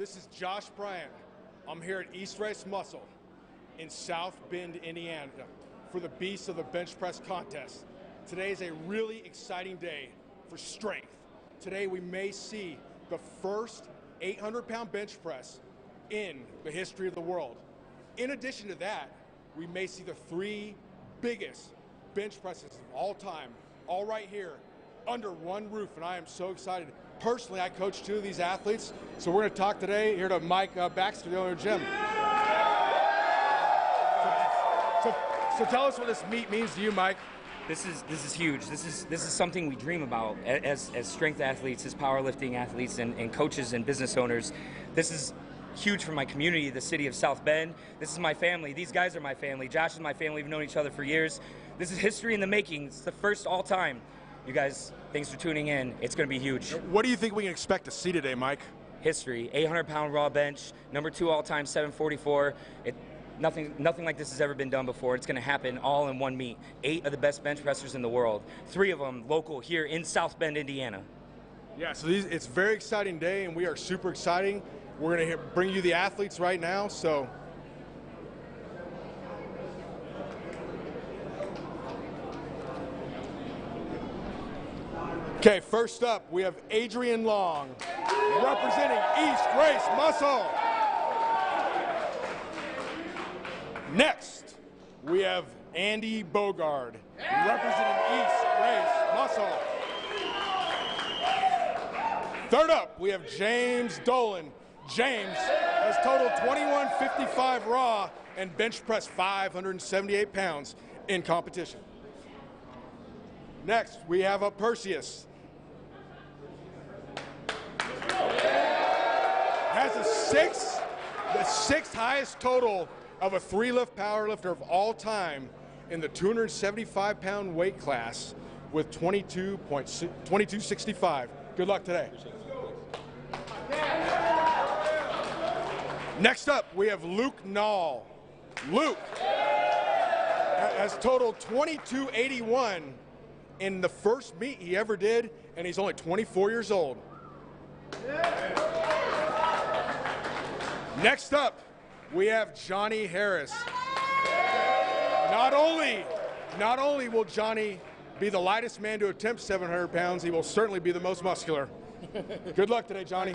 This is Josh Bryant. I'm here at East Race Muscle in South Bend, Indiana for the Beast of the Bench Press contest. Today is a really exciting day for strength. Today we may see the first 800-pound bench press in the history of the world. In addition to that, we may see the 3 biggest bench presses of all time, all right here under one roof, and I am so excited. Personally, I coach 2 of these athletes, so we're going to talk today here to Mike Baxter, the owner of the gym. So tell us what this meet means to you, Mike. This is huge. This is something we dream about as strength athletes, as powerlifting athletes, and coaches and business owners. This is huge for my community, the city of South Bend. This is my family. These guys are my family. Josh is my family. We've known each other for years. This is history in the making. It's the first all time. You guys, thanks for tuning in. It's going to be huge. What do you think we can expect to see today, Mike? History. 800-pound raw bench, number 2 all-time, 744. Nothing like this has ever been done before. It's going to happen all in one meet. 8 of the best bench pressers in the world. 3 of them local here in South Bend, Indiana. Yeah, so it's a very exciting day, and we are super exciting. We're going to bring you the athletes right now, so. Okay, first up, we have Adrian Long, representing East Race Muscle. Next, we have Andy Beauregard, representing East Race Muscle. Third up, we have James Dolan. James has totaled 2155 raw and bench pressed 578 pounds in competition. Next, we have Perseus. Has the sixth highest total of a 3-lift powerlifter of all time in the 275-pound weight class with 2265. Good luck today. Next up, we have Luke Nall. Luke has totaled 2281 in the first meet he ever did, and he's only 24 years old. Next up, we have Johnnie Harris. Not only will Johnnie be the lightest man to attempt 700 pounds, he will certainly be the most muscular. Good luck today, Johnnie.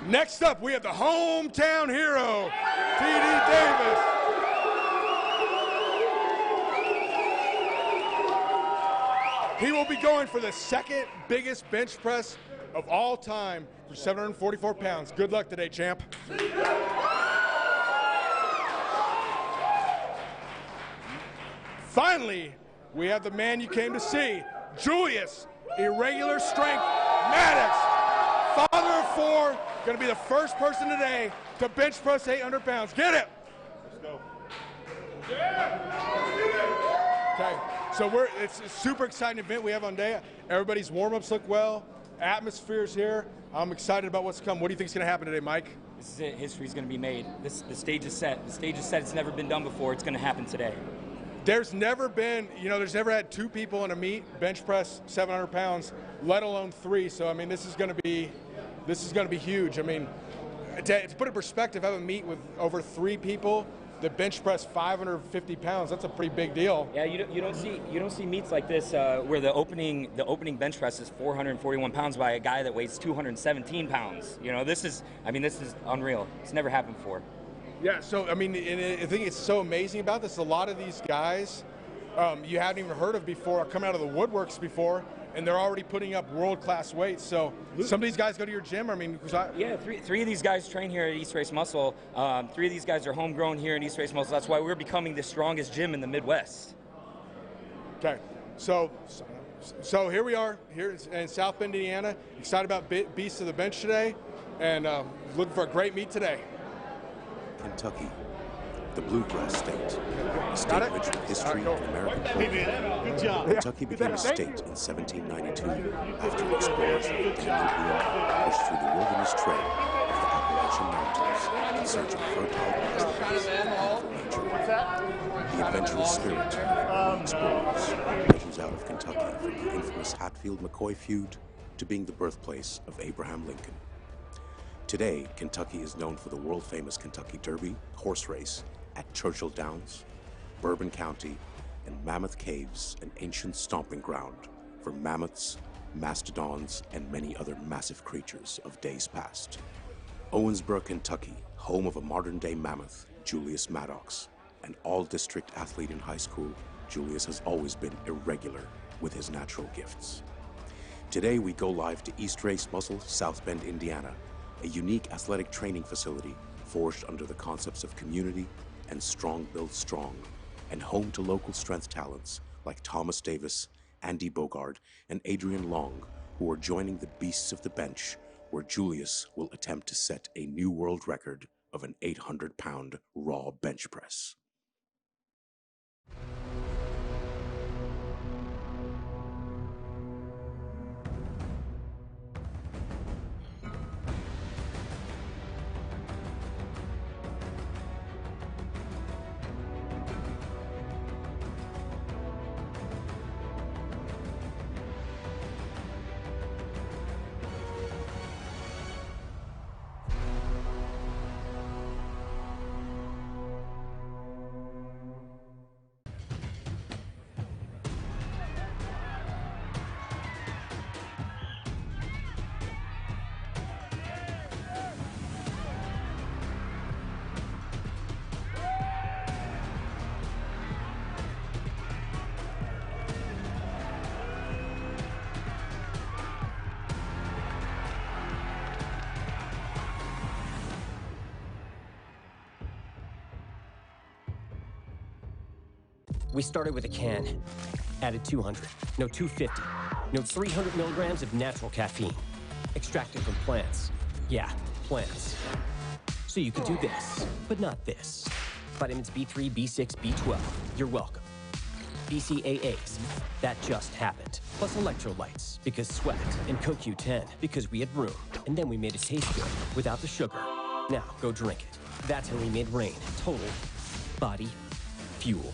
Next up, we have the hometown hero, TD Davis. He will be going for the second biggest bench press of all time for 744 pounds. Good luck today, champ. Finally, we have the man you came to see, Julius Irregular Strength Maddox. Father of 4, going to be the first person today to bench press 800 pounds. Get it! Let's go. Okay, so it's a super exciting event we have on day. Everybody's warm-ups look well. Atmosphere's here. I'm excited about what's to come. What do you think is going to happen today, Mike? This is it. History's going to be made. The stage is set. The stage is set. It's never been done before. It's going to happen today. There's never been, there's never had 2 people in a meet bench press 700 pounds, let alone 3. So I mean, this is going to be huge. I mean, to put it in perspective, have a meet with over 3 people that bench press 550 pounds. That's a pretty big deal. Yeah, you don't see meets like this where the opening bench press is 441 pounds by a guy that weighs 217 pounds. This is unreal. It's never happened before. Yeah, so I mean, I think it's so amazing about this. A lot of these guys you haven't even heard of before are coming out of the woodworks before, and they're already putting up world-class weights. So some of these guys go to your gym. I mean, yeah, three of these guys train here at East Race Muscle. 3 of these guys are homegrown here in East Race Muscle. That's why we're becoming the strongest gym in the Midwest. Okay, so here we are here in South Bend, Indiana. Excited about Beasts of the Bench today, and looking for a great meet today. Kentucky, the bluegrass state, a state rich with history and American culture. Good job. Kentucky became a state in 1792 after explorers from England pushed through the wilderness trail of the Appalachian Mountains in search of fertile grasslands and nature. The adventurous spirit of the explorers measures out of Kentucky from the infamous Hatfield-McCoy feud to being the birthplace of Abraham Lincoln. Today, Kentucky is known for the world-famous Kentucky Derby horse race at Churchill Downs, Bourbon County, and Mammoth Caves, an ancient stomping ground for mammoths, mastodons, and many other massive creatures of days past. Owensboro, Kentucky, home of a modern-day mammoth, Julius Maddox. An all-district athlete in high school, Julius has always been irregular with his natural gifts. Today, we go live to East Race Muscle, South Bend, Indiana, a unique athletic training facility forged under the concepts of community and strong build strong, and home to local strength talents like Thomas Davis, Andy Beauregard, and Adrian Long, who are joining the Beasts of the Bench, where Julius will attempt to set a new world record of an 800-pound raw bench press. We started with a can, added 200, no 250, no 300 milligrams of natural caffeine, extracted from plants. Yeah, plants. So you could do this, but not this. Vitamins B3, B6, B12, you're welcome. BCAAs, that just happened. Plus electrolytes, because sweat, and CoQ10, because we had room. And then we made it taste good, without the sugar. Now, go drink it. That's how we made Rain total body fuel.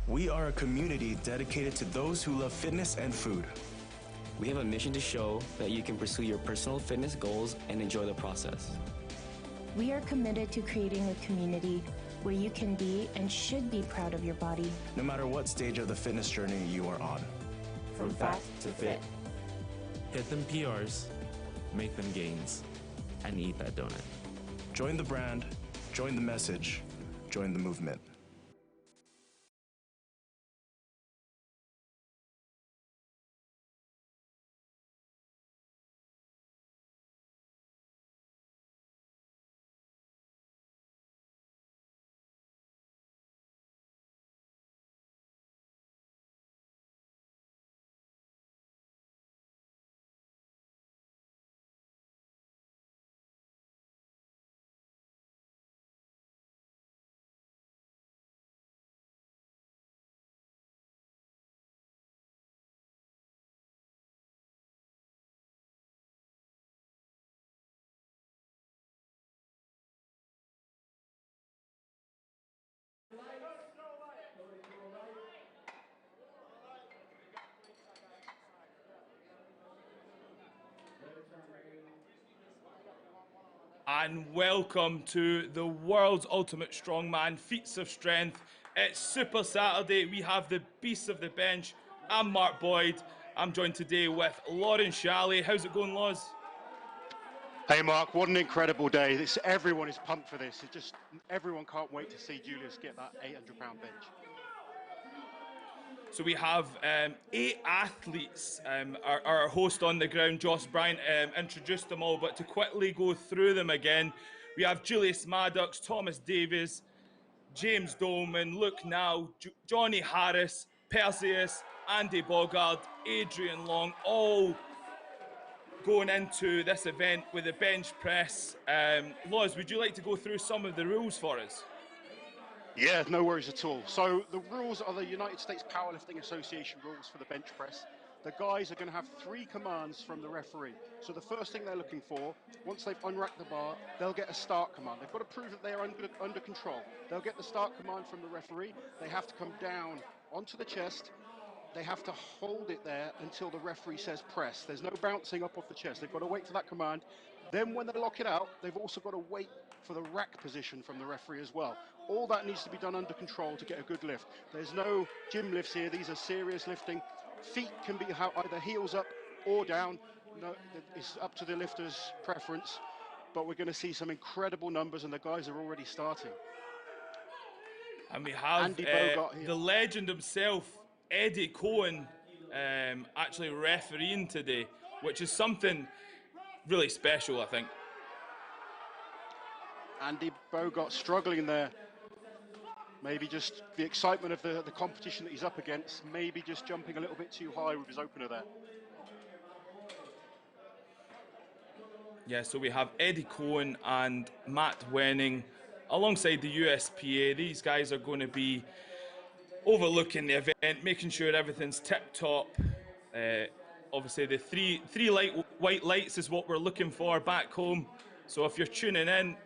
We are a community dedicated to those who love fitness and food. We have a mission to show that you can pursue your personal fitness goals and enjoy the process. We are committed to creating a community where you can be and should be proud of your body. No matter what stage of the fitness journey you are on. From fat to fit. Hit them PRs, make them gains, and eat that donut. Join the brand, join the message, join the movement. And welcome to the world's ultimate strongman feats of strength. It's Super Saturday. We have the beasts of the bench. I'm Mark Boyd. I'm joined today with Laurence Shahlaei. How's it going, Laws? Hey Mark, what an incredible day. Everyone is pumped for this. Everyone can't wait to see Julius get that 800-pound bench. So we have 8 athletes. Our host on the ground, Joss Bryant, introduced them all, but to quickly go through them again, we have Julius Maddox, Thomas Davies, James Doormen, Luke Now, Johnnie Harris, Perseus, Andy Beauregard, Adrian Long, all going into this event with the bench press. Loz, would you like to go through some of the rules for us? Yeah, no worries at all. So the rules are the United States Powerlifting Association rules for the bench press. The guys are going to have 3 commands from the referee. So the first thing they're looking for, once they've unracked the bar, they'll get a start command. They've got to prove that they are under control. They'll get the start command from the referee. They have to come down onto the chest. They have to hold it there until the referee says press. There's no bouncing up off the chest. They've got to wait for that command. Then when they lock it out, they've also got to wait for the rack position from the referee as well. All that needs to be done under control to get a good lift. There's no gym lifts here. These are serious lifting. Feet can be either heels up or down. No, it's up to the lifter's preference. But we're going to see some incredible numbers, and the guys are already starting. And we have the legend himself, Eddy Coan, actually refereeing today, which is something really special, I think. Andy Beauregard struggling there. Maybe just the excitement of the competition that he's up against, maybe just jumping a little bit too high with his opener there. Yeah, so we have Eddy Coan and Matt Wenning alongside the USPA. These guys are going to be overlooking the event, making sure everything's tip-top. Obviously, the three white lights is what we're looking for back home. So if you're tuning in,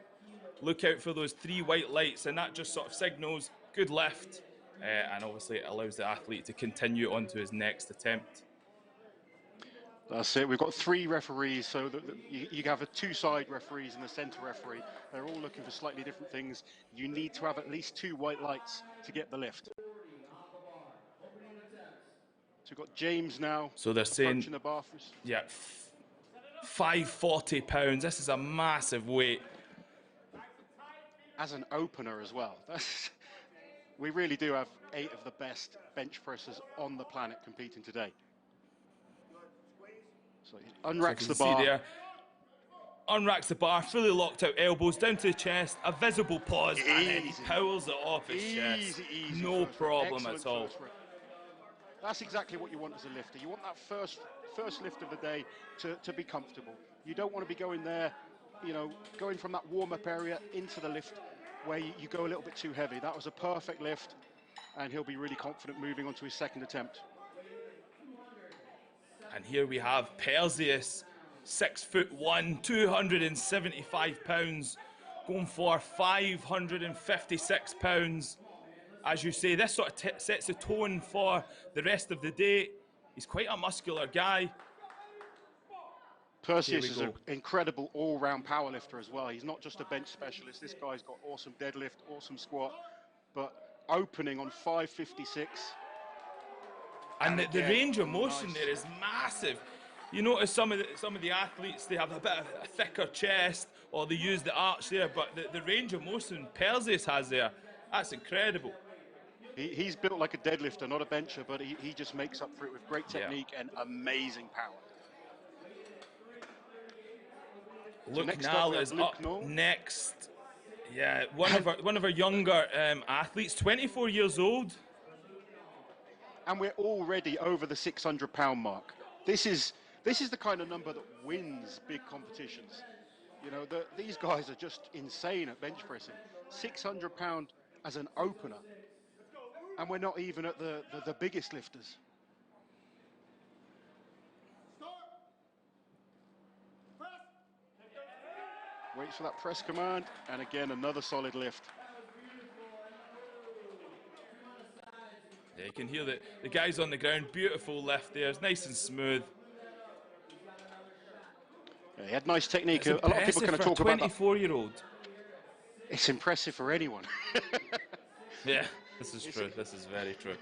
look out for those 3 white lights, and that just sort of signals good lift, and obviously it allows the athlete to continue on to his next attempt. That's it. We've got 3 referees, so you have 2 side referees and the centre referee. They're all looking for slightly different things. You need to have at least 2 white lights to get the lift. So we've got James now. So they're saying, the bar for yeah, 540 pounds. This is a massive weight. As an opener as well. We really do have 8 of the best bench pressers on the planet competing today. So he unracks the bar. There, unracks the bar, fully locked out elbows down to the chest, a visible pause, and then he powers it off his chest. No problem at all. That's exactly what you want as a lifter. You want that first lift of the day to be comfortable. You don't want to be going there, you know, going from that warm-up area into the lift where you go a little bit too heavy. That was a perfect lift, and he'll be really confident moving on to his second attempt. And here we have Perseus, 6'1", 275 pounds, going for 556 pounds. As you say, this sort of sets the tone for the rest of the day. He's quite a muscular guy. Perseus is an incredible all-round powerlifter as well. He's not just a bench specialist. This guy's got awesome deadlift, awesome squat, but opening on 556. And the range of motion there is massive. You notice some of the athletes, they have a bit of a thicker chest, or they use the arch there, but the range of motion Perseus has there, that's incredible. He's built like a deadlifter, not a bencher, but he just makes up for it with great technique and amazing power. Luke Nall is up next. Yeah, one of our younger athletes, 24 years old. And we're already over the 600-pound mark. This is the kind of number that wins big competitions. You know, these guys are just insane at bench pressing. 600-pound as an opener, and we're not even at the biggest lifters. Waits for that press command, and again, another solid lift. Yeah, you can hear the guys on the ground, beautiful lift there, it's nice and smooth. Yeah, he had nice technique. It's a lot of people kind of talk about that. 24-year-old. It's impressive for anyone. Yeah, this is true, this is very true.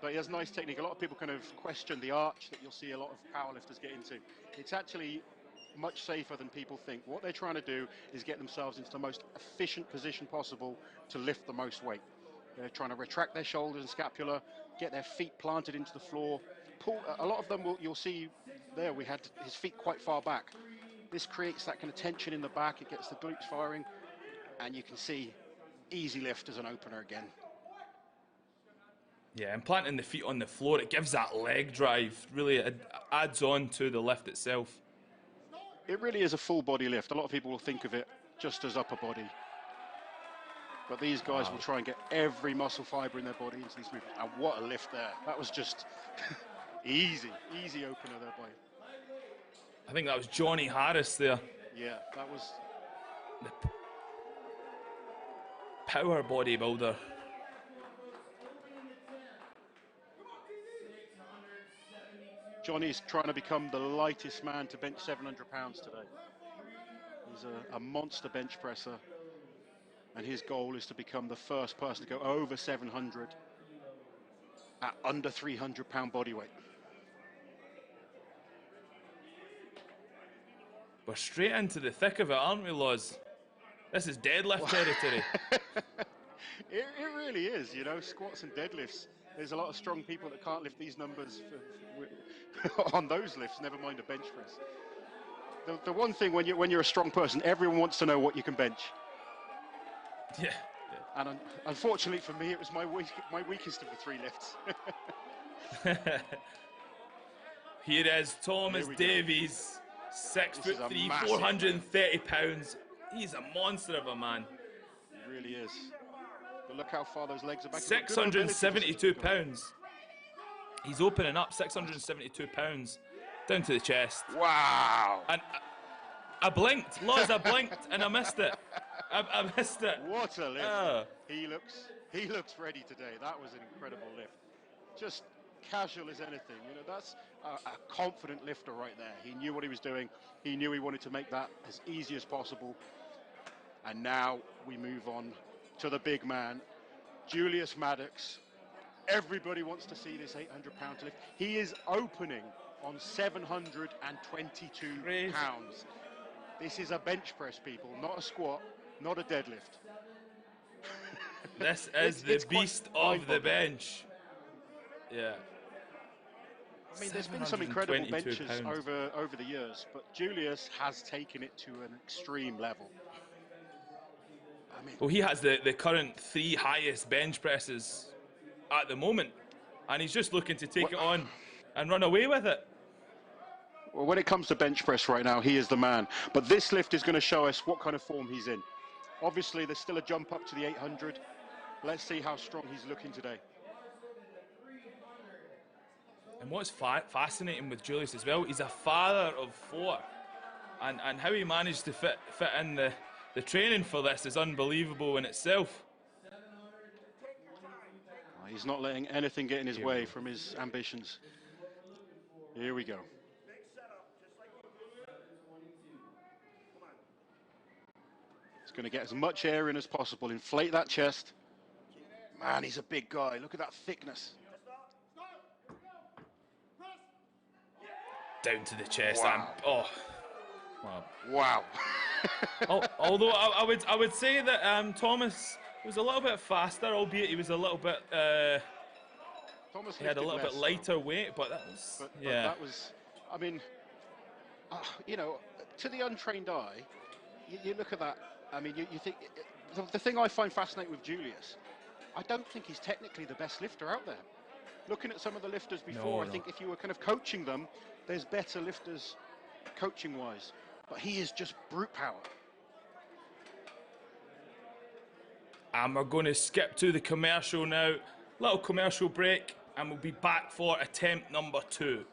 But he has nice technique. A lot of people kind of question the arch that you'll see a lot of powerlifters get into. It's actually much safer than people think. What they're trying to do is get themselves into the most efficient position possible to lift the most weight. They're trying to retract their shoulders and scapula, get their feet planted into the floor. A lot of them, you'll see there, we had his feet quite far back. This creates that kind of tension in the back. It gets the glutes firing, and you can see easy lift as an opener again. Yeah, and planting the feet on the floor, it gives that leg drive. Really, it adds on to the lift itself. It really is a full body lift. A lot of people will think of it just as upper body. But these guys will try and get every muscle fiber in their body into these movements. And what a lift there. That was just easy opener there by... I think that was Johnnie Harris there. Yeah, that was... The power bodybuilder. Johnny's trying to become the lightest man to bench 700 pounds today. He's a monster bench presser. And his goal is to become the first person to go over 700 at under 300 pound body weight. We're straight into the thick of it, aren't we, Loz? This is deadlift territory. It really is, you know, squats and deadlifts. There's a lot of strong people that can't lift these numbers on those lifts, never mind a bench press. The one thing when you're a strong person, everyone wants to know what you can bench. Yeah. And unfortunately for me, it was my weakest of the three lifts. Here is Thomas Davies, 6'3", 430 pounds. He's a monster of a man. He really is. But look how far those legs are back. 672 pounds. He's opening up 672 pounds down to the chest. Wow. And I blinked, Loz, I blinked and I missed it. I missed it. What a lift. He looks ready today. That was an incredible lift. Just casual as anything. You know, that's a confident lifter right there. He knew what he was doing. He knew he wanted to make that as easy as possible. And now we move on to the big man, Julius Maddox. Everybody wants to see this 800-pound lift. He is opening on 722 pounds. This is a bench press, people, not a squat, not a deadlift. This is the beast of the bench. Yeah. I mean, there's been some incredible benches over the years, but Julius has taken it to an extreme level. I mean, well, he has the current 3 highest bench presses at the moment, and he's just looking to take it on and run away with it. Well, when it comes to bench press right now, he is the man. But this lift is going to show us what kind of form he's in. Obviously, there's still a jump up to the 800. Let's see how strong he's looking today. And what's fascinating with Julius as well, he's a father of 4. And how he managed to fit in the training for this is unbelievable in itself. He's not letting anything get in his way from his ambitions. Here we go. He's going to get as much air in as possible. Inflate that chest. Man, he's a big guy. Look at that thickness. Down to the chest. Wow. Wow. Although I would say that Thomas was a little bit faster, albeit he was a little bit. He had a little bit lighter weight, but that was. But yeah. that was. I mean, you know, to the untrained eye, you look at that. I mean, you think the thing I find fascinating with Julius, I don't think he's technically the best lifter out there. Looking at some of the lifters before, I think if you were kind of coaching them, there's better lifters coaching-wise. But he is just brute power. And we're going to skip to the commercial now. Little commercial break, and we'll be back for attempt number 2.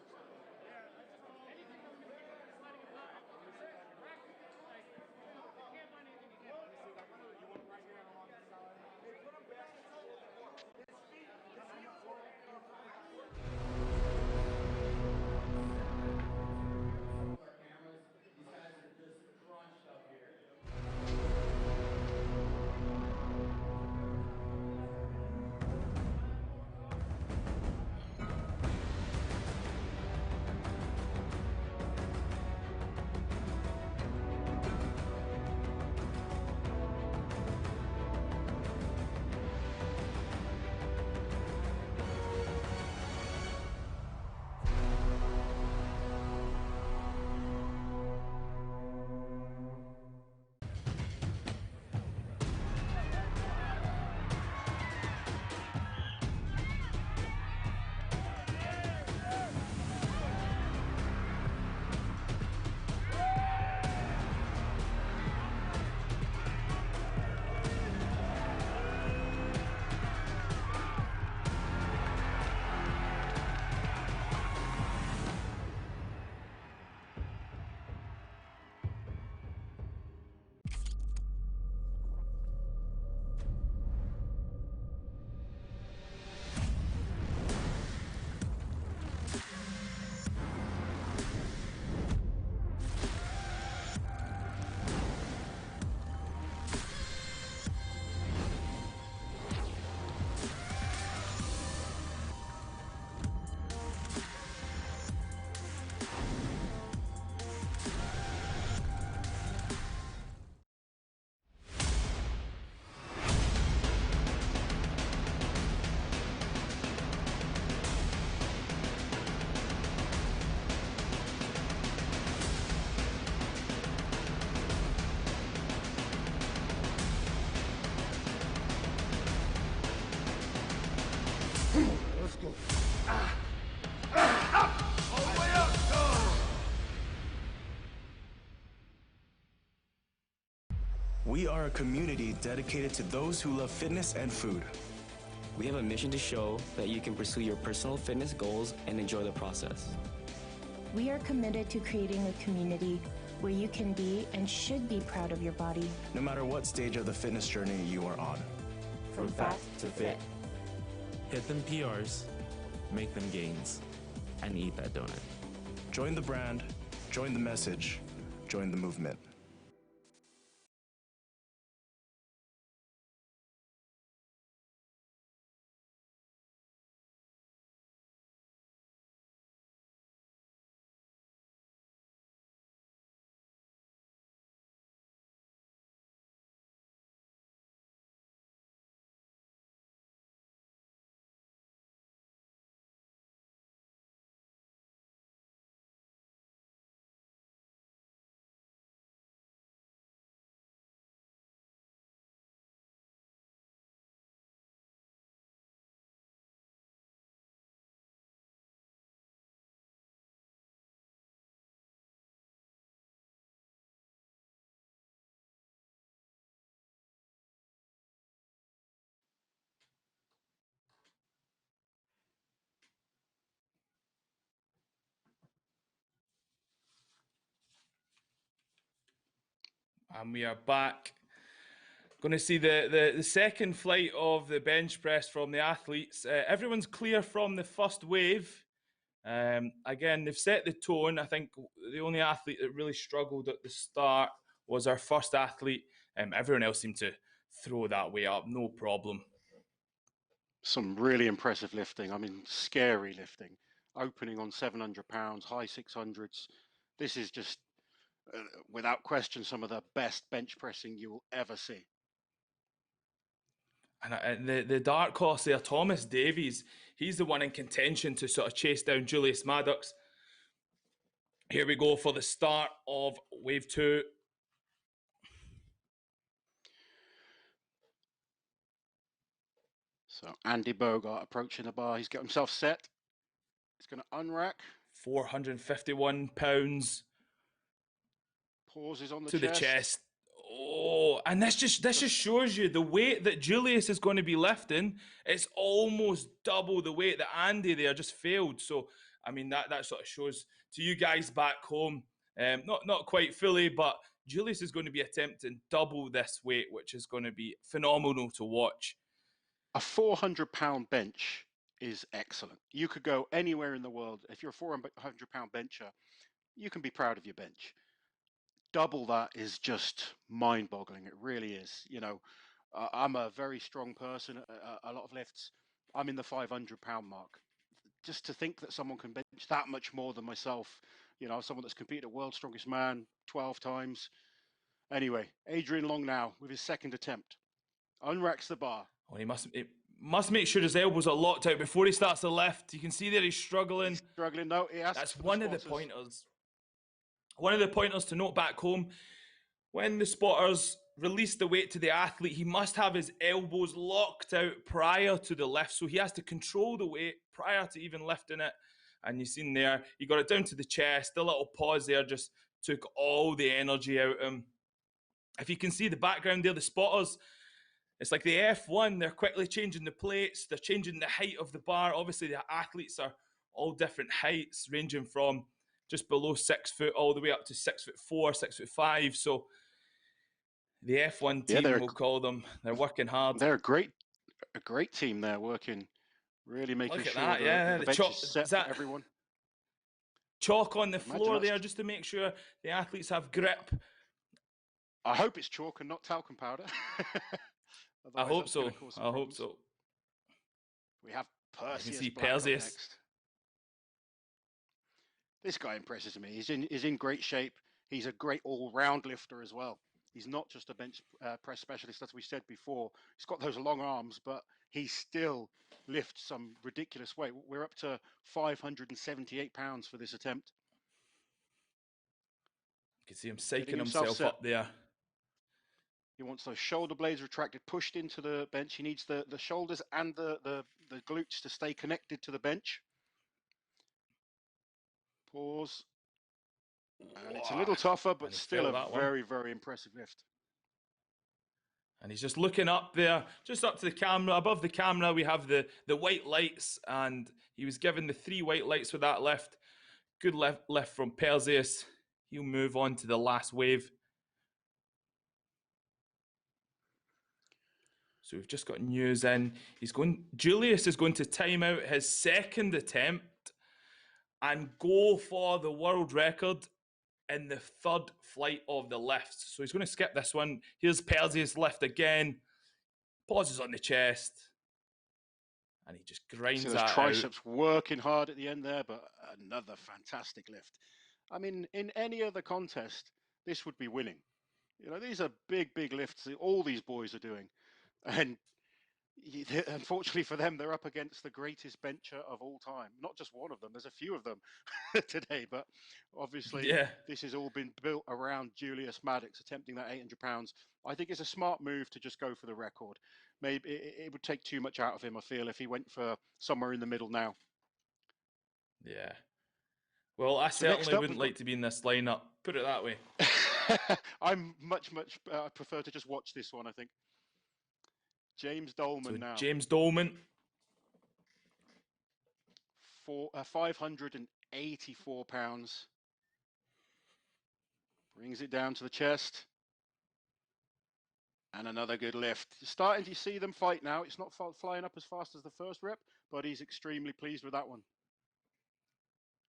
go. All the way up, go! We are a community dedicated to those who love fitness and food. We have a mission to show that you can pursue your personal fitness goals and enjoy the process. We are committed to creating a community where you can be and should be proud of your body. No matter what stage of the fitness journey you are on. From fat to fit. Hit them PRs, make them gains, and eat that donut. Join the brand, join the message, join the movement. And we are back. Going to see the second flight of the bench press from the athletes. Everyone's clear from the first wave. Again, they've set the tone. I think the only athlete that really struggled at the start was our first athlete. Everyone else seemed to throw that weight up, no problem. Some really impressive lifting. I mean, scary lifting. Opening on 700 pounds, high 600s. This is just, without question, some of the best bench pressing you will ever see. And the dark horse there, Thomas Davies, he's the one in contention to sort of chase down Julius Maddux. Here we go for the start of wave 2. So Andy Beauregard approaching the bar. He's got himself set. He's going to unrack. 451 pounds. Pauses on the to chest. the chest. Oh, and this just shows you the weight that Julius is going to be lifting. It's almost double the weight that Andy there just failed. So, I mean, that sort of shows to you guys back home, not quite fully, but Julius is going to be attempting double this weight, which is going to be phenomenal to watch. A 400-pound bench is excellent. You could go anywhere in the world. If you're a 400-pound bencher, you can be proud of your bench. Double that is just mind-boggling. It really is. You know, I'm a very strong person. A lot of lifts, I'm in the 500-pound mark. Just to think that someone can bench that much more than myself, you know, someone that's competed at World's Strongest Man 12 times. Anyway, Adrian Long now with his second attempt. Unracks the bar. Well, he must make sure his elbows are locked out before he starts to lift. You can see there he's struggling. He's struggling. No, he has. That's one of the pointers. One of the pointers to note back home, when the spotters release the weight to the athlete, he must have his elbows locked out prior to the lift. So he has to control the weight prior to even lifting it. And you've seen there, he got it down to the chest. The little pause there just took all the energy out of him. If you can see the background there, the spotters, it's like the F1, they're quickly changing the plates. They're changing the height of the bar. Obviously, the athletes are all different heights, ranging from just below 6 foot all the way up to 6'4", 6'5". So the F1 team, we'll call them, they're working hard. They're a great team. They're working, really making sure that, the bench is set for everyone. Chalk on the floor there just to make sure the athletes have grip. I hope it's chalk and not talcum powder. I hope so. I hope so. We have Perseus. You can see Perseus. Next. This guy impresses me. He's in great shape. He's a great all-round lifter as well. He's not just a bench press specialist, as we said before. He's got those long arms, but he still lifts some ridiculous weight. We're up to 578 pounds for this attempt. You can see him psyching himself up there. He wants those shoulder blades retracted, pushed into the bench. He needs the shoulders and the the glutes to stay connected to the bench. Pause. And it's a little tougher, but still a very, very impressive lift. And he's just looking up there, just up to the camera. Above the camera, we have the white lights, and he was given the 3 white lights for that lift. Good lift from Perseus. He'll move on to the last wave. So we've just got news in. Julius is going to time out his second attempt and go for the world record in the 3rd flight of the lifts. So he's going to skip this one. Here's Perseus' lift again. Pauses on the chest. And he just grinds that out. Triceps working hard at the end there, but another fantastic lift. I mean, in any other contest, this would be winning. You know, these are big, big lifts that all these boys are doing. And unfortunately for them, they're up against the greatest bencher of all time. Not just one of them, there's a few of them today, but obviously this has all been built around Julius Maddox attempting that 800 pounds. I think it's a smart move to just go for the record. Maybe it would take too much out of him, I feel, if he went for somewhere in the middle now. Yeah. Well, I certainly wouldn't like to be in this lineup, put it that way. I'm much prefer to just watch this one, I think. James Doormen now. James Doormen. 584 pounds. Brings it down to the chest. And another good lift. Starting to see them fight now. It's not flying up as fast as the first rep, but he's extremely pleased with that one.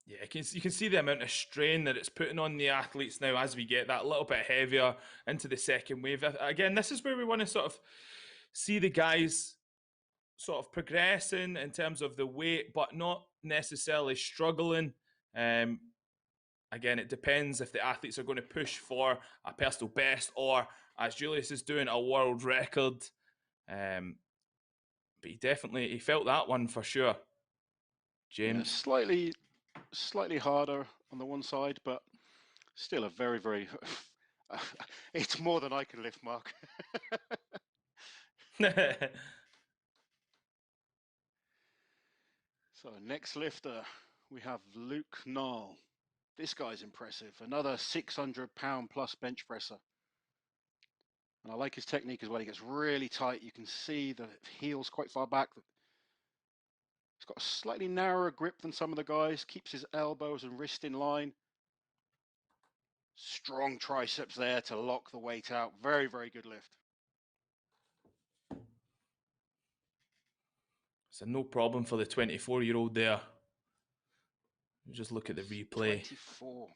Yeah, you can see the amount of strain that it's putting on the athletes now as we get that little bit heavier into the second wave. Again, this is where we want to sort of see the guys sort of progressing in terms of the weight, but not necessarily struggling. Again, it depends if the athletes are going to push for a personal best or, as Julius is doing, a world record. But he felt that one for sure. James. Yeah, slightly harder on the one side, but still a very, very... it's more than I can lift, Mark. So next lifter, we have Luke Knoll. This guy's impressive. Another 600-pound plus bench presser. And I like his technique as well. He gets really tight. You can see the heels quite far back. He's got a slightly narrower grip than some of the guys. Keeps his elbows and wrist in line. Strong triceps there to lock the weight out. Very, very good lift. It's a no problem for the 24-year-old there. Just look at the replay. 24.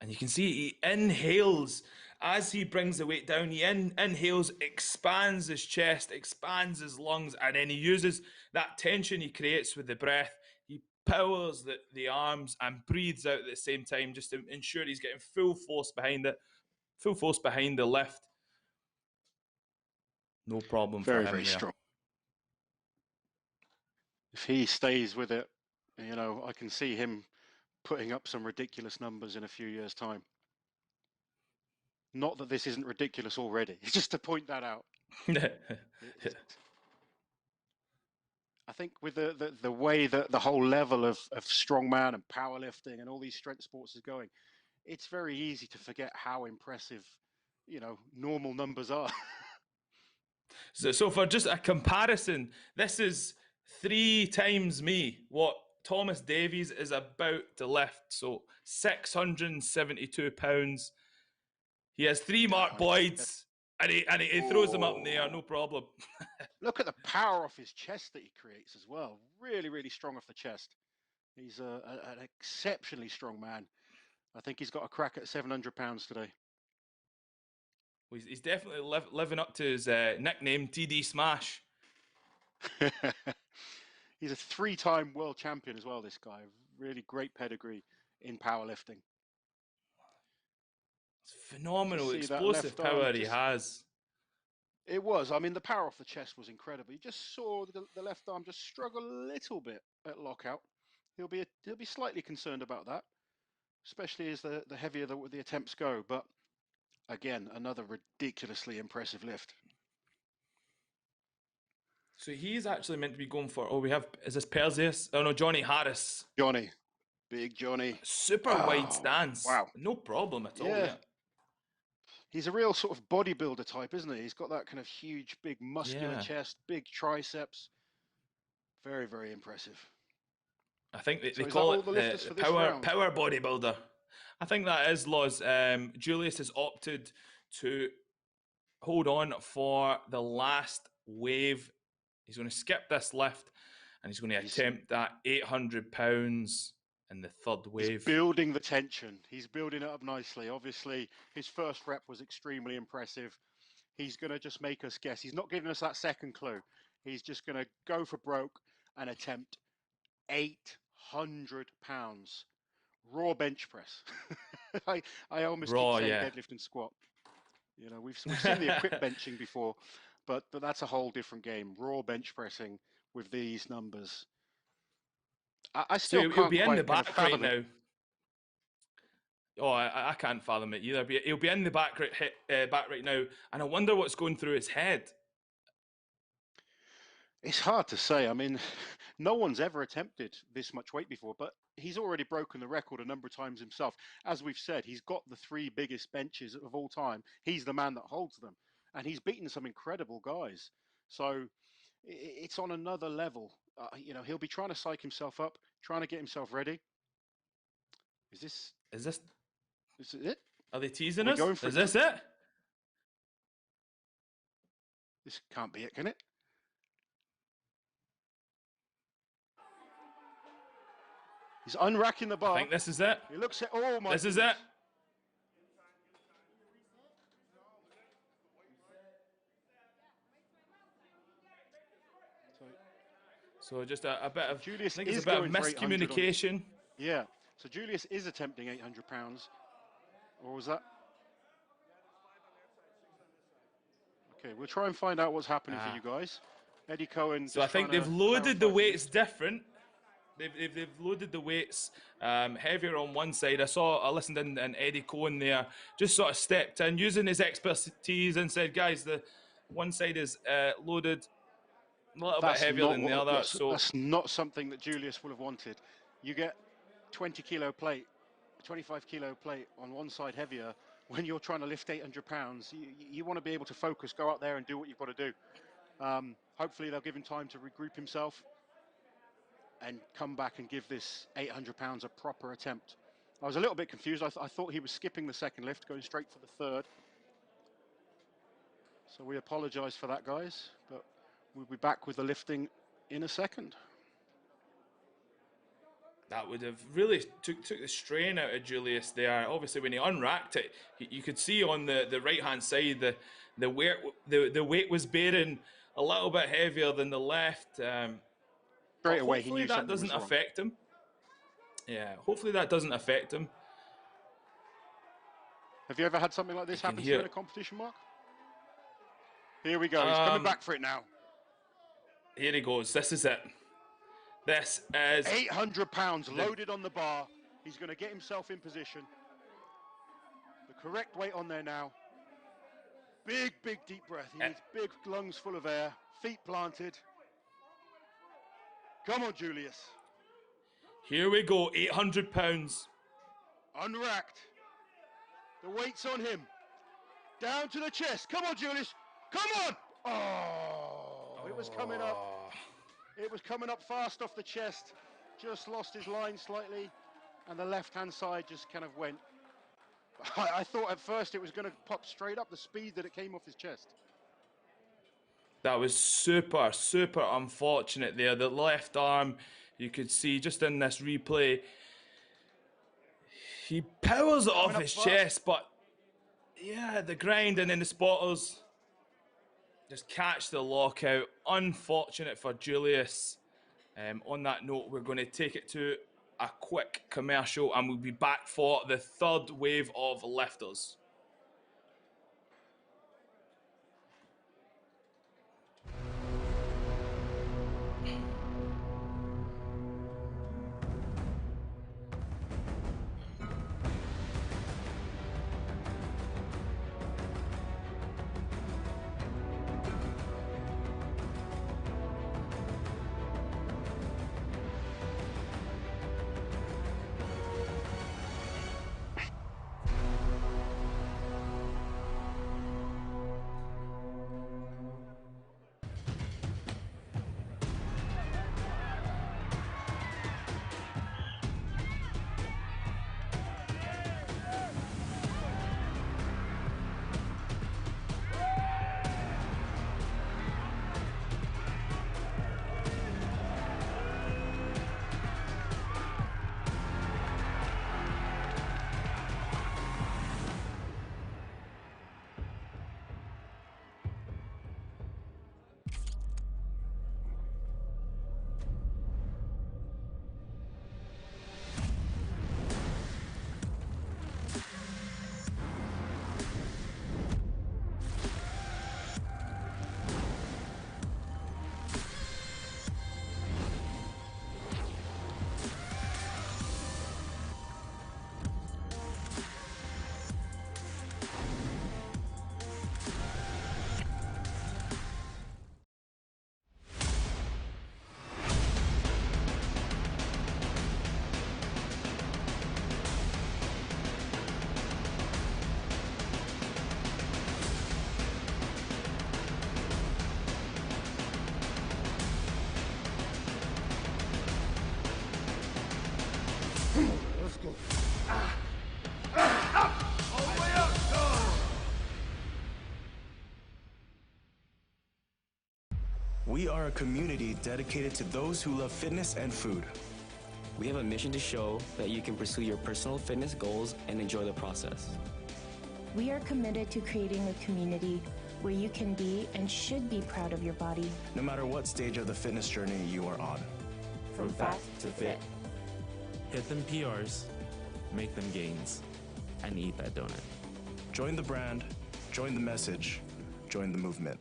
And you can see he inhales as he brings the weight down. He inhales, expands his chest, expands his lungs, and then he uses that tension he creates with the breath. He powers the arms and breathes out at the same time just to ensure he's getting full force behind it, full force behind the lift. No problem for him. Very strong. If he stays with it, you know, I can see him putting up some ridiculous numbers in a few years' time. Not that this isn't ridiculous already, just to point that out. I think with the way that the whole level of strongman and powerlifting and all these strength sports is going, it's very easy to forget how impressive, you know, normal numbers are. So for just a comparison, this is 3 times me, what Thomas Davies is about to lift. So 672 pounds. He has 3 Mark Boyds, and he throws them up in the air, no problem. Look at the power off his chest that he creates as well. Really, really strong off the chest. He's an exceptionally strong man. I think he's got a crack at 700 pounds today. Well, he's definitely living up to his nickname, TD Smash. He's a 3-time world champion as well, this guy. Really great pedigree in powerlifting. It's phenomenal explosive power he has. It was. I mean, the power off the chest was incredible. You just saw the left arm just struggle a little bit at lockout. He'll be slightly concerned about that, especially as the heavier the attempts go. But Again, another ridiculously impressive lift. So he's actually meant to be going for, is this Perseus? Oh no, Johnnie Harris. Johnny. Big Johnny. Super wide stance. Wow. No problem at all, yeah. He's a real sort of bodybuilder type, isn't he? He's got that kind of huge, big muscular chest, big triceps. Very, very impressive. I think they call it the power bodybuilder. I think that is, Laws. Julius has opted to hold on for the last wave. He's going to skip this lift and he's going to attempt that 800 pounds in the third wave. He's building the tension. He's building it up nicely. Obviously, his first rep was extremely impressive. He's going to just make us guess. He's not giving us that second clue. He's just going to go for broke and attempt 800 pounds. Raw bench press. I almost keep saying deadlift and squat. You know, we've seen the equip benching before, but that's a whole different game. Raw bench pressing with these numbers. I still can't he'll be in the quite back right now. Oh, I can't fathom it either. But he'll be in the back right now, and I wonder what's going through his head. It's hard to say. I mean, no one's ever attempted this much weight before, but he's already broken the record a number of times himself. As we've said, he's got the 3 biggest benches of all time. He's the man that holds them, and he's beaten some incredible guys. So it's on another level. You know, he'll be trying to psych himself up, trying to get himself ready. Is this it? Are they teasing us? Is this it? This can't be it, can it? He's unracking the bar. I think this is it. He looks at, oh my. This is it. So just a bit of, Julius, I think it's a bit of miscommunication. Yeah. So Julius is attempting 800 pounds. Or was that? Okay, we'll try and find out what's happening for you guys. Eddie Coan. So I think they've loaded the weights different. They've loaded the weights heavier on one side. I listened in, and Eddie Coan there just sort of stepped in using his expertise and said, guys, the one side is loaded a little bit heavier than the other. So that's not something that Julius would have wanted. You get 20 kilo plate, 25 kilo plate on one side heavier. When you're trying to lift 800 pounds, you want to be able to focus, go out there and do what you've got to do. Hopefully they'll give him time to regroup himself and come back and give this 800 pounds a proper attempt. I was a little bit confused. I thought he was skipping the second lift, going straight for the third. So we apologize for that, guys, but we'll be back with the lifting in a second. That would have really took the strain out of Julius there. Obviously, when he unracked it, you could see on the right-hand side the weight was bearing a little bit heavier than the left. Straight away, he knew that doesn't affect him. Yeah, hopefully that doesn't affect him. Have you ever had something like this happen to you in a competition, Mark? Here we go. He's coming back for it now. Here he goes. This is it. This is 800 pounds loaded on the bar. He's going to get himself in position. The correct weight on there now. Big, big deep breath. He needs big lungs full of air. Feet planted. Come on, Julius. Here we go. 800 pounds. Unracked. The weight's on him. Down to the chest. Come on, Julius. Come on. Oh, it was coming up. It was coming up fast off the chest. Just lost his line slightly. And the left-hand side just kind of went. I thought at first it was going to pop straight up, the speed that it came off his chest. That was super, super unfortunate there. The left arm, you could see just in this replay, he powers it off his chest, but yeah, the grind and then the spotters just catch the lockout. Unfortunate for Julius. On that note, we're going to take it to a quick commercial and we'll be back for the third wave of lifters. All the way up, go! We are a community dedicated to those who love fitness and food. We have a mission to show that you can pursue your personal fitness goals and enjoy the process. We are committed to creating a community where you can be and should be proud of your body. No matter what stage of the fitness journey you are on. From fat to fit. Hit them PRs, make them gains, and eat that donut. Join the brand, join the message, join the movement.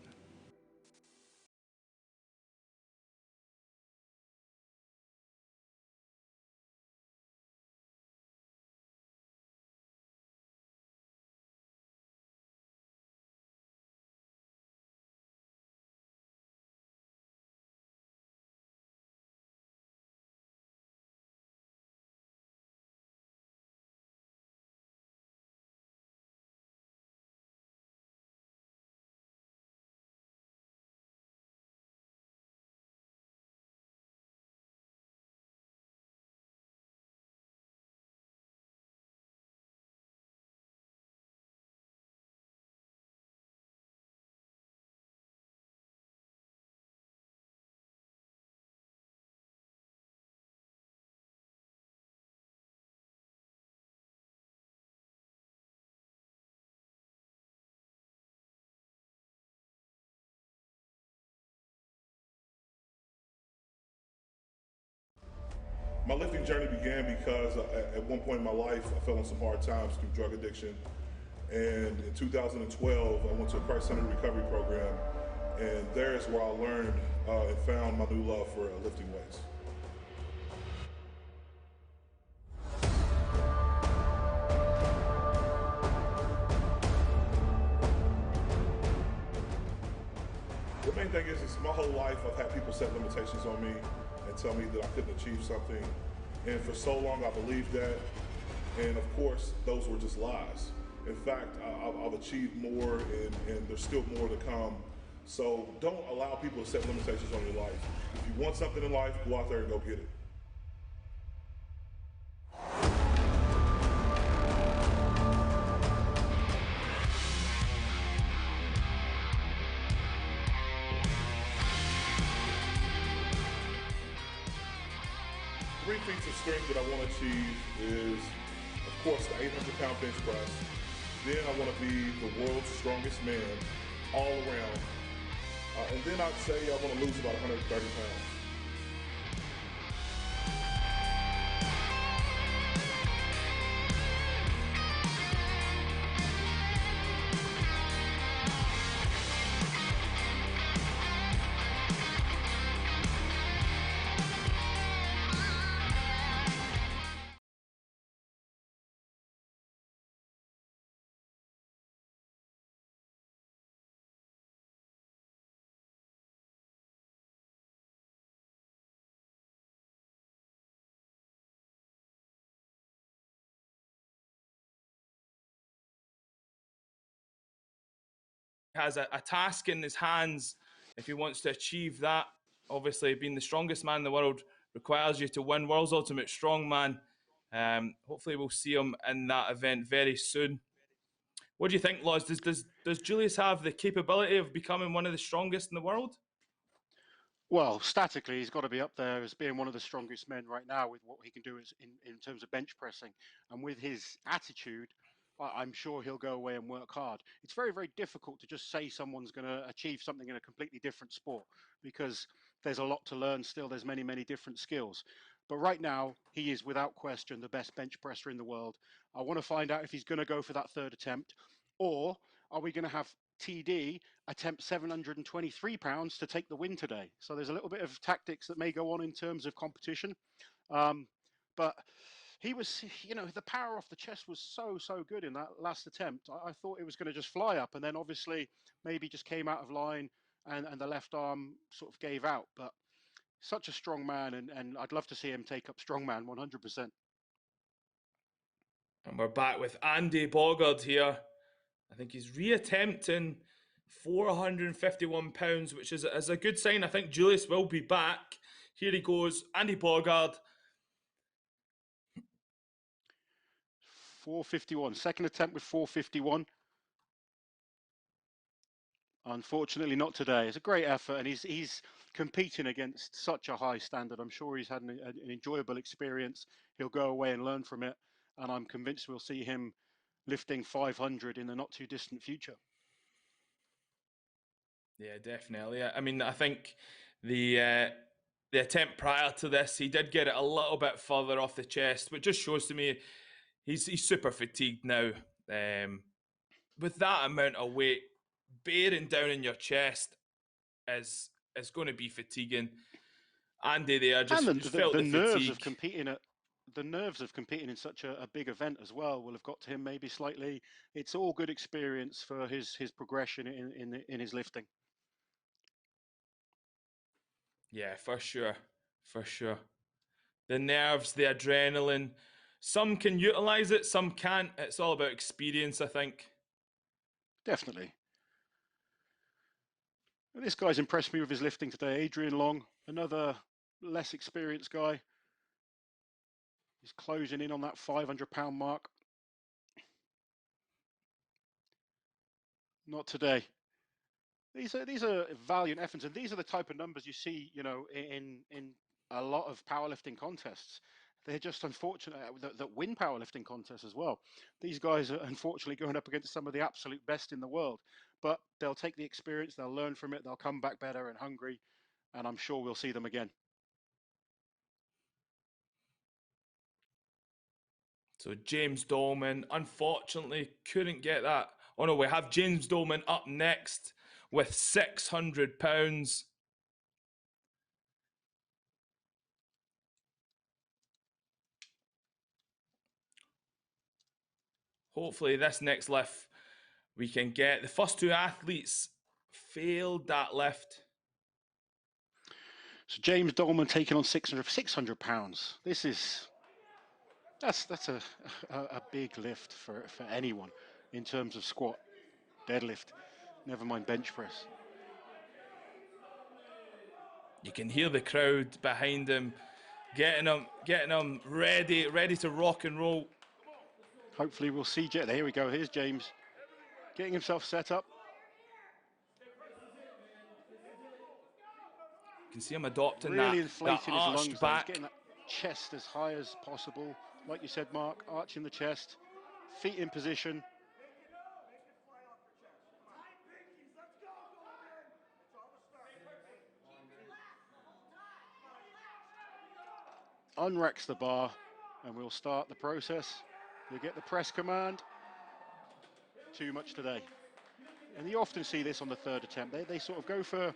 My lifting journey began because at one point in my life, I fell on some hard times through drug addiction. And in 2012, I went to a Christ-centered recovery program. And there is where I learned and found my new love for lifting weights. The main thing is my whole life I've had people set limitations on me and tell me that I couldn't achieve something. And for so long I believed that. And of course, those were just lies. In fact, I've achieved more and there's still more to come. So don't allow people to set limitations on your life. If you want something in life, go out there and go get it. Three feats of strength that I want to achieve is, of course, the 800-pound bench press. Then I want to be the world's strongest man all around. And then I'd say I want to lose about 130 pounds. Has a task in his hands if he wants to achieve that. Obviously, being the strongest man in the world requires you to win World's Ultimate Strongman. Hopefully, we'll see him in that event very soon. What do you think, Loz? Does Julius have the capability of becoming one of the strongest in the world? Well, statically, he's got to be up there as being one of the strongest men right now with what he can do in terms of bench pressing. And with his attitude, I'm sure he'll go away and work hard. It's very, very difficult to just say someone's going to achieve something in a completely different sport because there's a lot to learn still. There's many, many different skills. But right now, he is without question the best bench presser in the world. I want to find out if he's going to go for that third attempt, or are we going to have TD attempt 723 pounds to take the win today? So there's a little bit of tactics that may go on in terms of competition. But he was, the power off the chest was so good in that last attempt. I thought it was going to just fly up, and then obviously maybe just came out of line and the left arm sort of gave out. But such a strong man, and I'd love to see him take up strongman 100%. And we're back with Andy Beauregard here. I think he's reattempting 451 pounds, which is a good sign. I think Julius will be back. Here he goes, Andy Beauregard. 451. Second attempt with 451. Unfortunately, not today. It's a great effort, and he's competing against such a high standard. I'm sure he's had an enjoyable experience. He'll go away and learn from it, and I'm convinced we'll see him lifting 500 in the not too distant future. Yeah, definitely. I mean, I think the attempt prior to this, he did get it a little bit further off the chest, which just shows to me he's super fatigued now. With that amount of weight bearing down in your chest is going to be fatiguing. Andy there just felt the the nerves fatigue. of competing at the nerves of competing in such a big event as well will have got to him maybe slightly. It's all good experience for his progression in his lifting. Yeah, for sure. For sure. The nerves, the adrenaline. Some can utilize it, some can't. It's all about experience, I think. Definitely. This guy's impressed me with his lifting today. Adrian Long, another less experienced guy. He's closing in on that 500-pound mark. Not today. These are valiant efforts, and these are the type of numbers you see, you know, in a lot of powerlifting contests. They're just unfortunate that win powerlifting contests as well. These guys are unfortunately going up against some of the absolute best in the world, but they'll take the experience, they'll learn from it, they'll come back better and hungry, and I'm sure we'll see them again. So James Dorman, unfortunately, couldn't get that. Oh no, we have James Dorman up next with 600 pounds. Hopefully this next lift we can get. The first two athletes failed that lift. So James Dolman taking on 600 pounds. That's a big lift for anyone in terms of squat, deadlift, never mind bench press. You can hear the crowd behind him, getting him ready to rock and roll. Hopefully we'll see. There we go. Here's James getting himself set up. You can see him adopting really that inflating his lungs. back. He's getting that chest as high as possible. Like you said, Mark, arching the chest, feet in position. Unracks the bar, and we'll start the process. You get the press command. Too much today. And you often see this on the third attempt. They sort of go for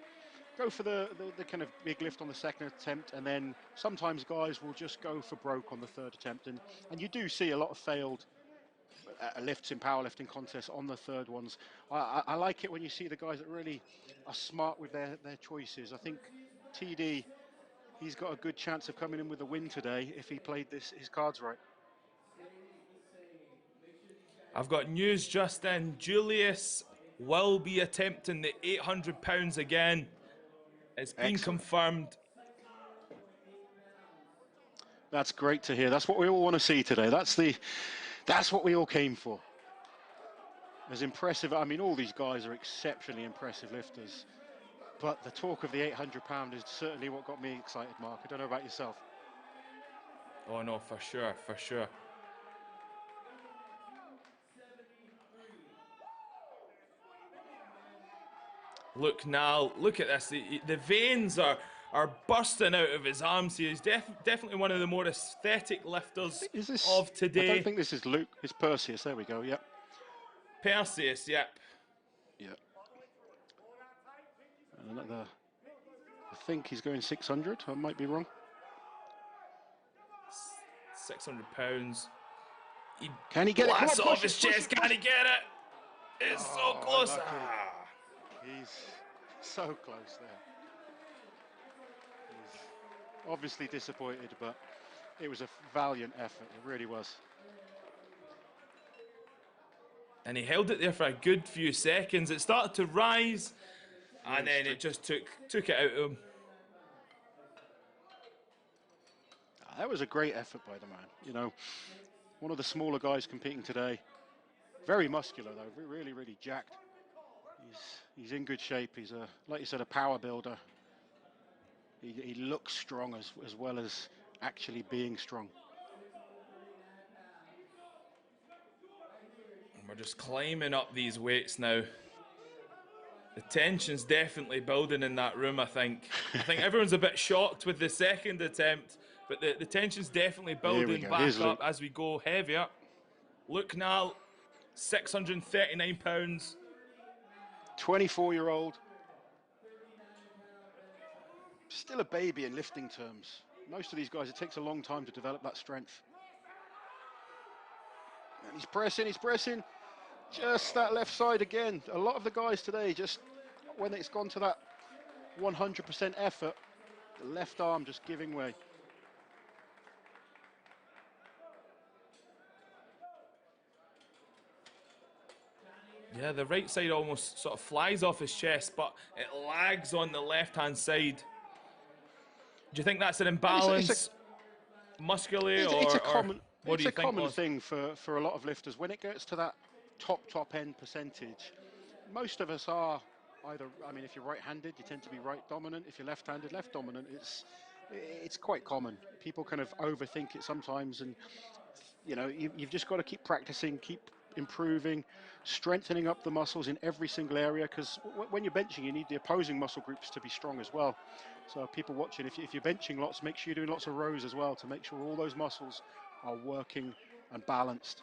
the kind of big lift on the second attempt, and then sometimes guys will just go for broke on the third attempt. And you do see a lot of failed lifts in powerlifting contests on the third ones. I like it when you see the guys that really are smart with their choices. I think TD, he's got a good chance of coming in with a win today if he played his cards right. I've got news just in. Julius will be attempting the 800 pounds again. It's been confirmed. That's great to hear. That's what we all want to see today. That's what we all came for. As impressive, I mean, all these guys are exceptionally impressive lifters, but the talk of the 800 pound is certainly what got me excited, Mark. I don't know about yourself. Oh no, for sure, for sure. Look now, look at this. The veins are bursting out of his arms here. He's definitely one of the more aesthetic lifters of today. I don't think this is Luke. It's Perseus. There we go. Yep. Perseus. Yep. Yep. I think he's going 600. I might be wrong. 600 pounds. Can he get it? Blasts off his chest. Can he get it? It's so close. He's so close there. He's obviously disappointed, but it was a valiant effort. It really was. And he held it there for a good few seconds. It started to rise, and then it just took it out of him. That was a great effort by the man. You know, one of the smaller guys competing today. Very muscular though, really, really jacked. He's in good shape. He's like you said, a power builder. He looks strong as well as actually being strong. We're just climbing up these weights now. The tension's definitely building in that room, I think. I think everyone's a bit shocked with the second attempt, but the tension's definitely building back up as we go heavier. Luke now, 639 pounds. 24-year-old. Still a baby in lifting terms. Most of these guys, it takes a long time to develop that strength. And he's pressing. Just that left side again. A lot of the guys today, just when it's gone to that 100% effort, the left arm just giving way. Yeah, the right side almost sort of flies off his chest, but it lags on the left-hand side. Do you think that's an imbalance muscularly, it's a common, what do you think? It's a common thing for a lot of lifters. When it gets to that top end percentage, most of us are either, I mean, if you're right-handed, you tend to be right dominant. If you're left-handed, left dominant. It's quite common. People kind of overthink it sometimes, and you know, you've just got to keep practicing, keep improving, strengthening up the muscles in every single area, because when you're benching, you need the opposing muscle groups to be strong as well. So people watching, if you're benching lots, make sure you're doing lots of rows as well to make sure all those muscles are working and balanced.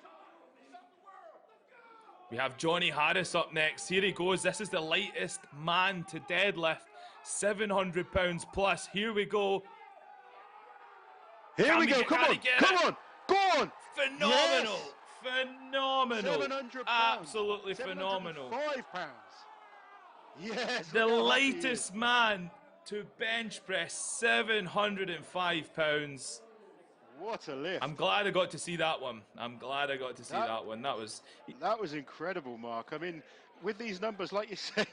We have Johnnie Harris up next. Here he goes. This is the lightest man to deadlift, 700 pounds plus. Here we go. Here we go. Come on. Go on. Phenomenal. Yes. Phenomenal. 700 pounds. Absolutely phenomenal. 5 pounds. Yes. The lightest man to bench press 705 pounds. What a lift. I'm glad I got to see that one. That was incredible, Mark. I mean, with these numbers, like you say,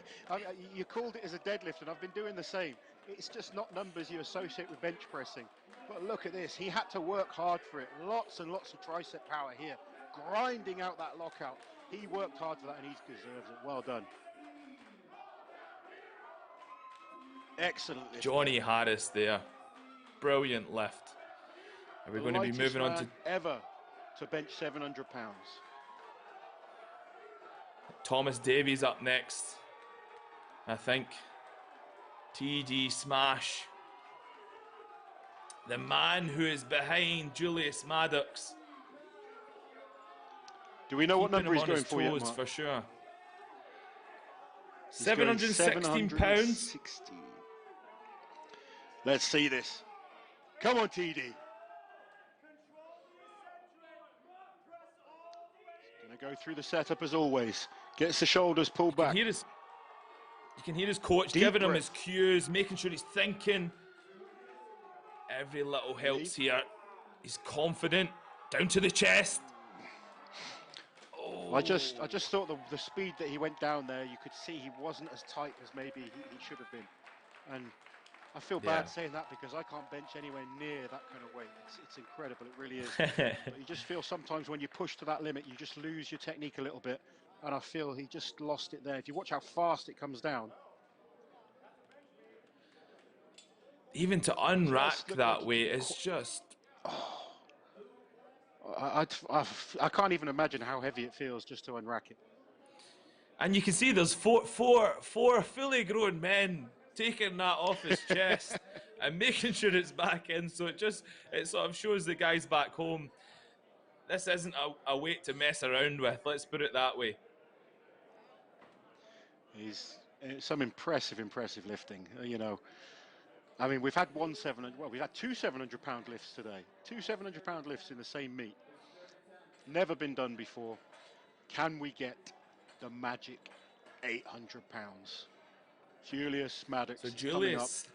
you called it as a deadlift, and I've been doing the same. It's just not numbers you associate with bench pressing. But look at this. He had to work hard for it. Lots and lots of tricep power here. Grinding out that lockout. He worked hard for that, and he deserves it. Well done. Excellent lift. Johnnie Harris there. Brilliant lift. Are we going to be moving on to ever to bench 700 pounds? Thomas Davies up next, I think. TD smash. The man who is behind Julius Maddox. Do we know what number he's going for yet, Mark? For sure. 716 pounds. Let's see this. Come on, TD. Go through the setup as always. Gets the shoulders pulled back. You can hear his coach giving him his cues, making sure he's thinking. Every little helps here. He's confident. Down to the chest. Oh. I just thought the speed that he went down there, you could see he wasn't as tight as maybe he should have been. And I feel bad saying that because I can't bench anywhere near that kind of weight. It's incredible, it really is. But you just feel sometimes when you push to that limit, you just lose your technique a little bit. And I feel he just lost it there. If you watch how fast it comes down. Even to unrack that weight is just... I can't even imagine how heavy it feels just to unrack it. And you can see there's four fully grown men taking that off his chest and making sure it's back in, so it sort of shows the guys back home this isn't a weight to mess around with, let's put it that way. He's some impressive lifting, you know. I mean, we've had we've had two 700-pound lifts today. Two 700-pound lifts in the same meet. Never been done before. Can we get the magic 800 pounds? Julius Maddox. So Julius.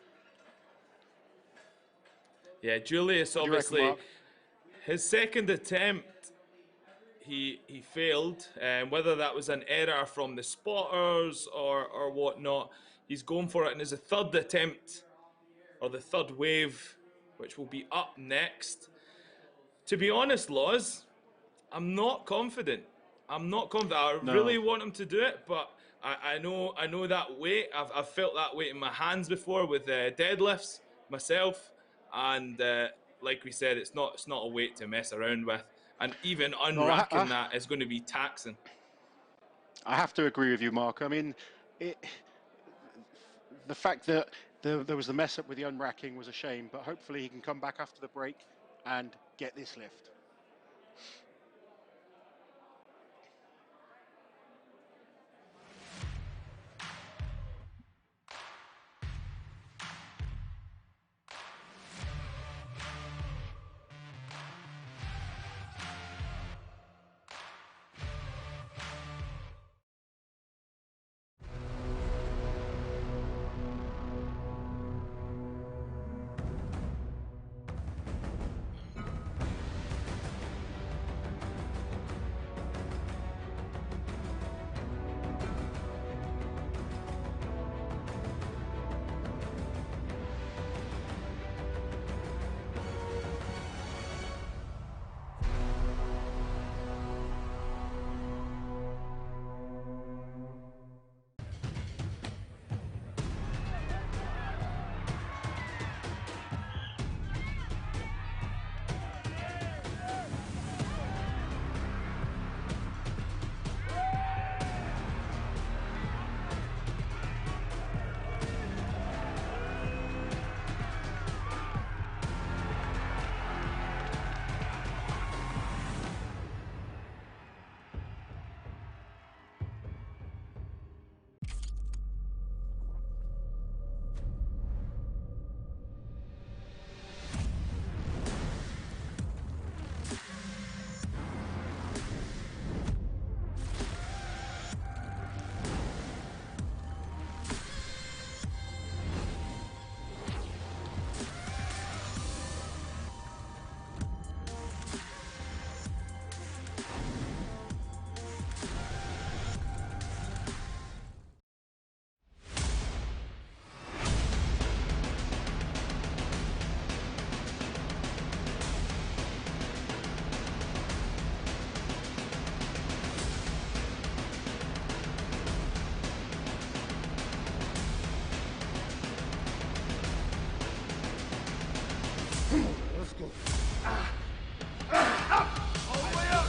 Yeah, Julius obviously, his second attempt, he failed. Whether that was an error from the spotters or whatnot, he's going for it in his third attempt, or the third wave, which will be up next. To be honest, Laws, I'm not confident. I'm not confident. I No. really want him to do it, but I know that weight. I've felt that weight in my hands before with deadlifts myself, and like we said, it's not a weight to mess around with. And even No, unracking that is going to be taxing. I have to agree with you, Mark. I mean, the fact that there was the mess up with the unracking was a shame, but hopefully he can come back after the break and get this lift. Let's go. Up! All the way up!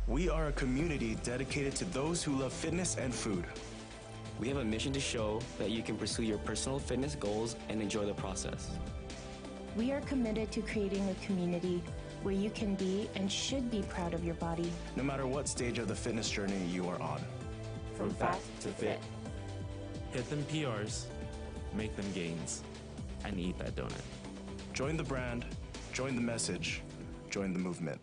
We are a community dedicated to those who love fitness and food. We have a mission to show that you can pursue your personal fitness goals and enjoy the process. We are committed to creating a community where you can be and should be proud of your body. No matter what stage of the fitness journey you are on. From fat to fit. Hit them PRs, make them gains, and eat that donut. Join the brand, join the message, join the movement.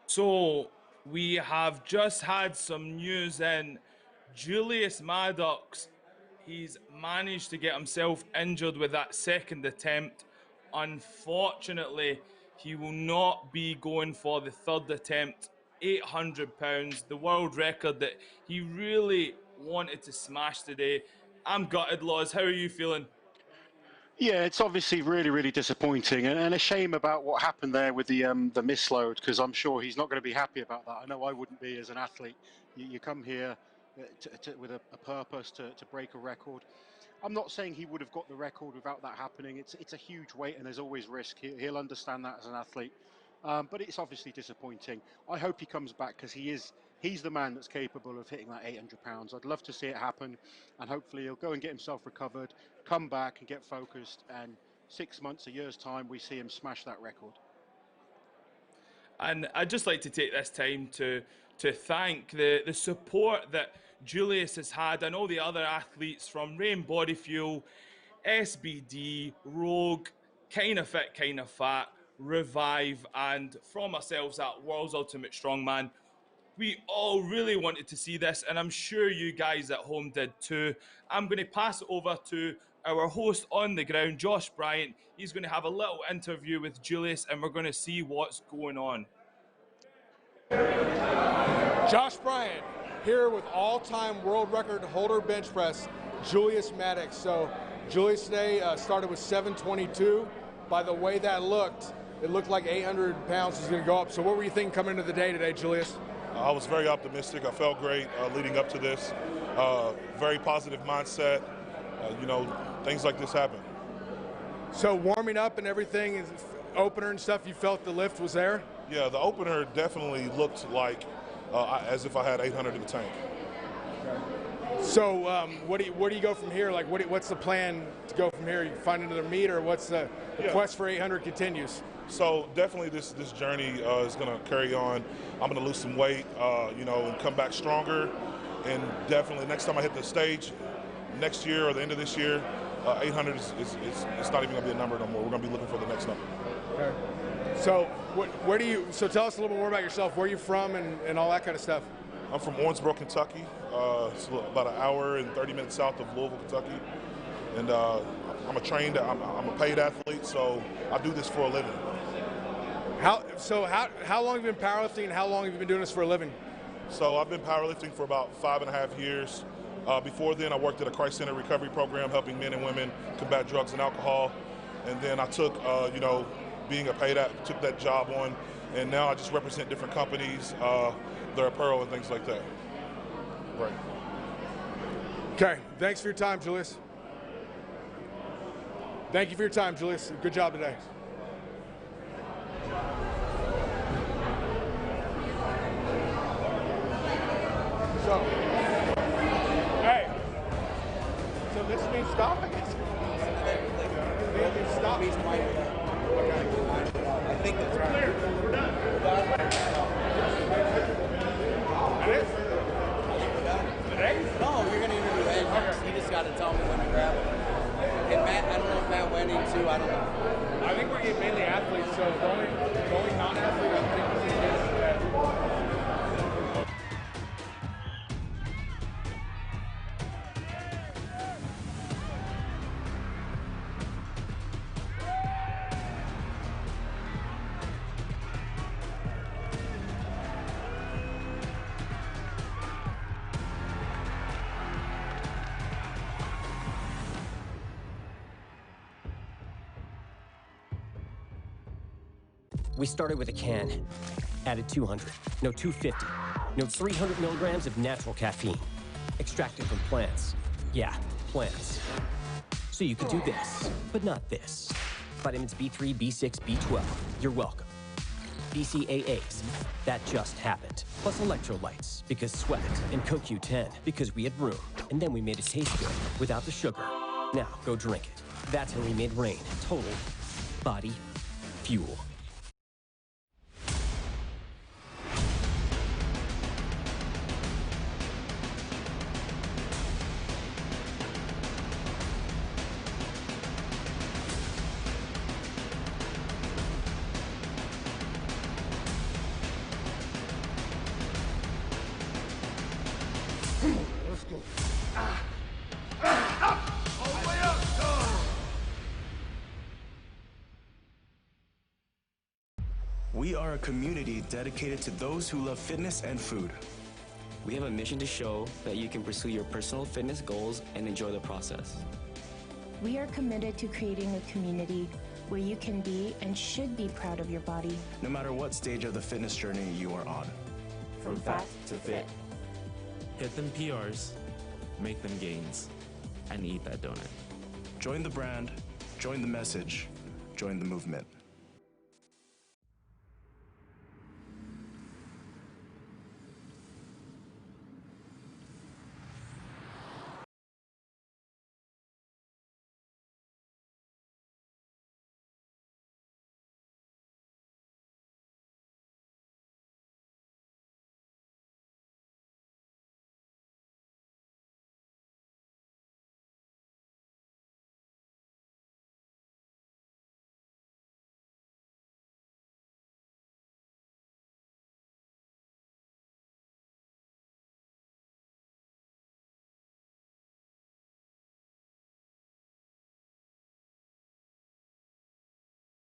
So we have just had some news in. Julius Maddox, he's managed to get himself injured with that second attempt. Unfortunately, he will not be going for the third attempt. 800 pounds, the world record that he really wanted to smash today. I'm gutted, Laws. How are you feeling? Yeah, it's obviously really, really disappointing, and a shame about what happened there with the misload, because I'm sure he's not going to be happy about that. I know I wouldn't be as an athlete. You come here with a purpose to break a record. I'm not saying he would have got the record without that happening. It's a huge weight, and there's always risk. He'll understand that as an athlete, but it's obviously disappointing. I hope he comes back because he is He's the man that's capable of hitting that 800 pounds. I'd love to see it happen, and hopefully he'll go and get himself recovered, come back and get focused, and 6 months, a year's time, we see him smash that record. And I'd just like to take this time to thank the support that Julius has had and all the other athletes from Rain Body Fuel, SBD, Rogue, Kinda Fit, Kinda Fat, Revive, and from ourselves at World's Ultimate Strongman. We all really wanted to see this, and I'm sure you guys at home did too. I'm going to pass it over to our host on the ground, Josh Bryant. He's going to have a little interview with Julius, and we're going to see what's going on. Josh Bryant here with all-time world record holder bench press, Julius Maddox. So Julius today started with 722. By the way that looked, it looked like 800 pounds was going to go up. So what were you thinking coming into the day today, Julius? I was very optimistic. I felt great leading up to this. Very positive mindset. You know, things like this happen. So warming up and everything, opener and stuff, you felt the lift was there? Yeah, the opener definitely looked like as if I had 800 in the tank. So where do you go from here? Like, what's the plan to go from here? You find another meet, or what's the quest for 800 continues? So definitely this journey is going to carry on. I'm going to lose some weight, you know, and come back stronger. And definitely next time I hit the stage, next year or the end of this year, 800 is it's not even going to be a number no more. We're going to be looking for the next number. Okay. So so tell us a little bit more about yourself. Where are you from and all that kind of stuff? I'm from Owensboro, Kentucky. It's about an hour and 30 minutes south of Louisville, Kentucky. And I'm a paid athlete, so I do this for a living. How long have you been powerlifting, and how long have you been doing this for a living? So I've been powerlifting for about 5.5 years. Before then, I worked at a Christ-centered recovery program helping men and women combat drugs and alcohol. And then I took, you know, being a paid athlete, took that job on, and now I just represent different companies, their apparel and things like that. Right. Okay, thanks for your time, Julius. Thank you for your time, Julius. Good job today. So, hey, so this means stopping? Stop. I think that's right. We're done. That is? Today? No, you're going to interview Ed next. You just got to tell me when to grab him. And Matt, I don't know if Matt Wenning too, I don't know. I think we're getting mainly athletes, so the only non-athlete I think we can get is Ed. We started with a can, added 200, no 250, no 300 milligrams of natural caffeine, extracted from plants. Yeah, plants. So you could do this, but not this. Vitamins B3, B6, B12, you're welcome. BCAAs, that just happened. Plus electrolytes, because sweat, and CoQ10, because we had room. And then we made it taste good, without the sugar. Now, go drink it. That's how we made Rain total body fuel. Let's go. Up! All the way up! We are a community dedicated to those who love fitness and food. We have a mission to show that you can pursue your personal fitness goals and enjoy the process. We are committed to creating a community where you can be and should be proud of your body. No matter what stage of the fitness journey you are on. From fat to fit. Hit them PRs, make them gains, and eat that donut. Join the brand, join the message, join the movement.